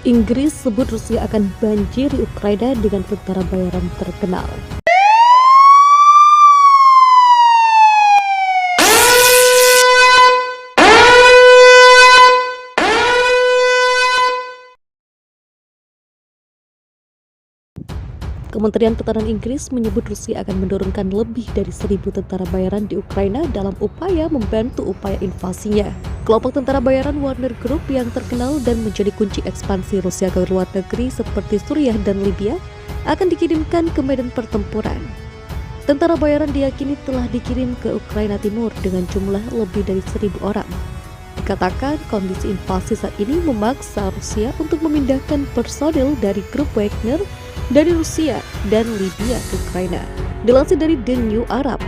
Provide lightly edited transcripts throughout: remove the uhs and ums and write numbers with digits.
Inggris sebut Rusia akan banjiri Ukraina dengan tentara bayaran terkenal. Kementerian Pertahanan Inggris menyebut Rusia akan menurunkan lebih dari 1.000 tentara bayaran di Ukraina dalam upaya membantu upaya invasinya. Kelompok tentara bayaran Wagner Group yang terkenal dan menjadi kunci ekspansi Rusia ke luar negeri seperti Suriah dan Libya akan dikirimkan ke medan pertempuran. Tentara bayaran diyakini telah dikirim ke Ukraina Timur dengan jumlah lebih dari 1.000 orang. Dikatakan kondisi invasi saat ini memaksa Rusia untuk memindahkan personil dari grup Wagner dari Rusia dan Libya ke Ukraina. Dilansir dari The New Arab,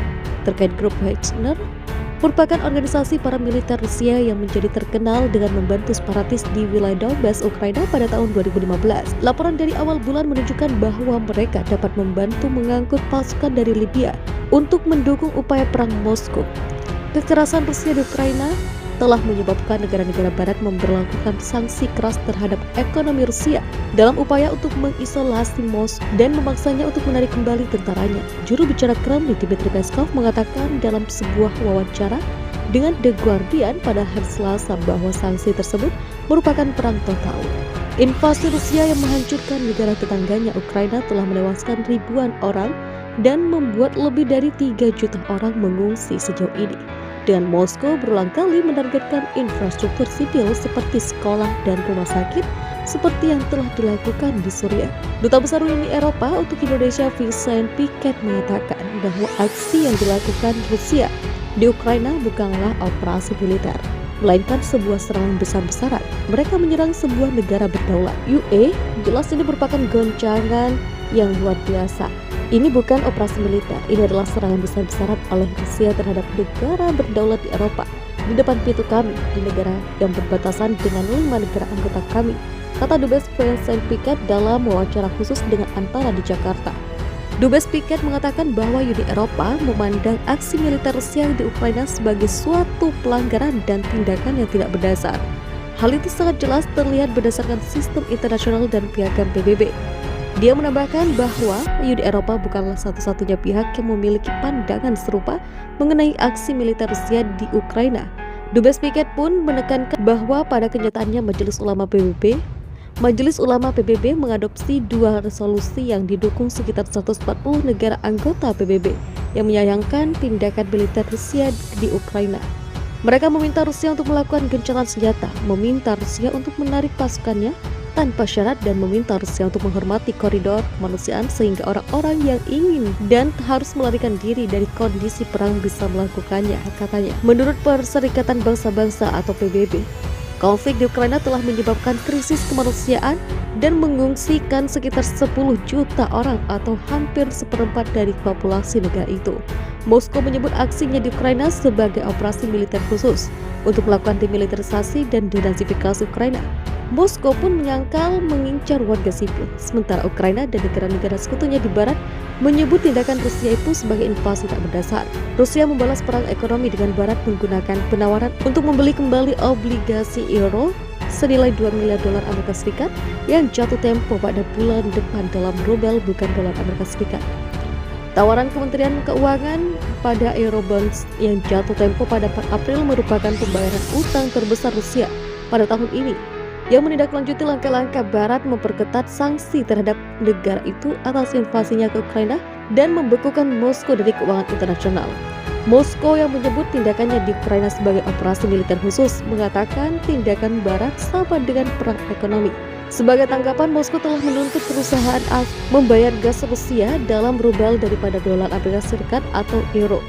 terkait grup Wagner merupakan organisasi paramiliter Rusia yang menjadi terkenal dengan membantu separatis di wilayah Donbas, Ukraina pada tahun 2015. Laporan dari awal bulan menunjukkan bahwa mereka dapat membantu mengangkut pasukan dari Libya untuk mendukung upaya perang Moskow. Kekerasan Rusia di Ukraina telah menyebabkan negara-negara barat memberlakukan sanksi keras terhadap ekonomi Rusia dalam upaya untuk mengisolasi Moskow dan memaksanya untuk menarik kembali tentaranya. Juru bicara Kremlin Dmitry Peskov mengatakan dalam sebuah wawancara dengan The Guardian pada hari Selasa bahwa sanksi tersebut merupakan perang total. Invasi Rusia yang menghancurkan negara tetangganya Ukraina telah menewaskan ribuan orang dan membuat lebih dari 3 juta orang mengungsi sejauh ini. Dan Moskow berulang kali menargetkan infrastruktur sipil seperti sekolah dan rumah sakit seperti yang telah dilakukan di Suriah. Duta Besar Uni Eropa untuk Indonesia Vincent Piket mengatakan bahwa aksi yang dilakukan Rusia di Ukraina bukanlah operasi militer, melainkan sebuah serangan besar-besaran. Mereka menyerang sebuah negara berdaulat. UE jelas ini merupakan goncangan yang luar biasa. Ini bukan operasi militer, ini adalah serangan besar-besaran oleh Rusia terhadap negara berdaulat di Eropa, di depan pintu kami, di negara yang berbatasan dengan 5 negara anggota kami, kata Dubes Vincent Piket dalam wawancara khusus dengan Antara di Jakarta. Dubes Piket mengatakan bahwa Uni Eropa memandang aksi militer Rusia di Ukraina sebagai suatu pelanggaran dan tindakan yang tidak berdasar. Hal itu sangat jelas terlihat berdasarkan sistem internasional dan piagam PBB. Dia menambahkan bahwa Uni Eropa bukanlah satu-satunya pihak yang memiliki pandangan serupa mengenai aksi militer Rusia di Ukraina. Dubes Piket pun menekankan bahwa pada kenyataannya Majelis Ulama PBB mengadopsi 2 resolusi yang didukung sekitar 140 negara anggota PBB yang menyayangkan tindakan militer Rusia di Ukraina. Mereka meminta Rusia untuk melakukan gencatan senjata, meminta Rusia untuk menarik pasukannya tanpa syarat dan meminta Rusia untuk menghormati koridor kemanusiaan sehingga orang-orang yang ingin dan harus melarikan diri dari kondisi perang bisa melakukannya, katanya. Menurut Perserikatan Bangsa-Bangsa atau PBB, konflik di Ukraina telah menyebabkan krisis kemanusiaan dan mengungsikan sekitar 10 juta orang atau hampir seperempat dari populasi negara itu. Moskow menyebut aksinya di Ukraina sebagai operasi militer khusus untuk melakukan demilitarisasi dan denazifikasi Ukraina. Moskow pun menyangkal mengincar warga sipil, sementara Ukraina dan negara-negara sekutunya di barat menyebut tindakan Rusia itu sebagai invasi tak berdasar. Rusia membalas perang ekonomi dengan barat menggunakan penawaran untuk membeli kembali obligasi euro senilai $2 miliar Amerika Serikat yang jatuh tempo pada bulan depan dalam rubel bukan dolar Amerika Serikat. Tawaran Kementerian Keuangan pada Eurobonds yang jatuh tempo pada 4 April merupakan pembayaran utang terbesar Rusia pada tahun ini, yang menindaklanjuti langkah-langkah Barat memperketat sanksi terhadap negara itu atas invasinya ke Ukraina dan membekukan Moskow dari keuangan internasional. Moskow yang menyebut tindakannya di Ukraina sebagai operasi militer khusus mengatakan tindakan Barat sama dengan perang ekonomi. Sebagai tanggapan, Moskow telah menuntut perusahaan membayar gas Rusia dalam rubel daripada dolar Amerika Serikat atau euro.